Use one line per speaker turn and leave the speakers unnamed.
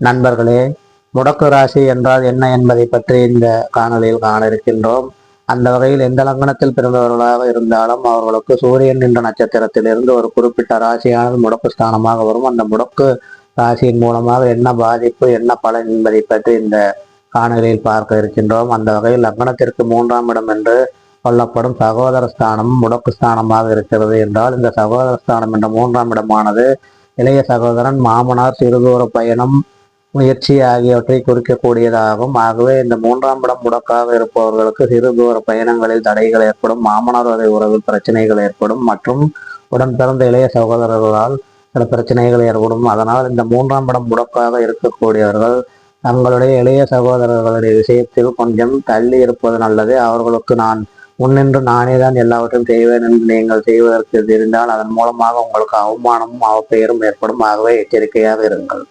நண்பர்களே, முடக்கு ராசி என்றால் என்ன என்பதை பற்றி இந்த காணொலியில் காண இருக்கின்றோம். அந்த வகையில் எந்த லக்னத்தில் பிறந்தவர்களாக இருந்தாலும் அவர்களுக்கு சூரியன் என்ற நட்சத்திரத்திலிருந்து ஒரு குறிப்பிட்ட ராசியானது முடக்கு ஸ்தானமாக வரும். அந்த முடக்கு ராசியின் மூலமாக என்ன பாதிப்பு, என்ன பலன் என்பதை பற்றி இந்த காணொலியில் பார்க்க இருக்கின்றோம். அந்த வகையில் லக்னத்திற்கு 3ஆம் இடம் என்று சொல்லப்படும் சகோதர ஸ்தானம் முடக்கு ஸ்தானமாக இருக்கிறது என்றால், இந்த சகோதர ஸ்தானம் என்ற 3ஆம் இடமானது இளைய சகோதரன், மாமனார், சிறுதூர பயணம், முயற்சி ஆகியவற்றை குறிக்கக்கூடியதாகும். ஆகவே இந்த 3ஆம் இடம் முடக்காக இருப்பவர்களுக்கு சிறு தூர பயணங்களில் தடைகள் ஏற்படும், மாமனார் வரை உறவில் பிரச்சனைகள் ஏற்படும் மற்றும் உடன் பிறந்த இளைய சகோதரர்களால் சில பிரச்சனைகள் ஏற்படும். அதனால் இந்த 3ஆம் இடம் முடக்காக இருக்கக்கூடியவர்கள் தங்களுடைய இளைய சகோதரர்களுடைய விஷயத்தில் கொஞ்சம் தள்ளி இருப்பது நல்லது. அவர்களுக்கு நான் முன்னின்று நானே தான் எல்லாவற்றையும் செய்வேன் என்று நீங்கள் செய்வதற்கு தெரிந்தால் அதன் மூலமாக உங்களுக்கு அவமானமும் அவப்பெயரும் ஏற்படும். ஆகவே எச்சரிக்கையாக இருங்கள்.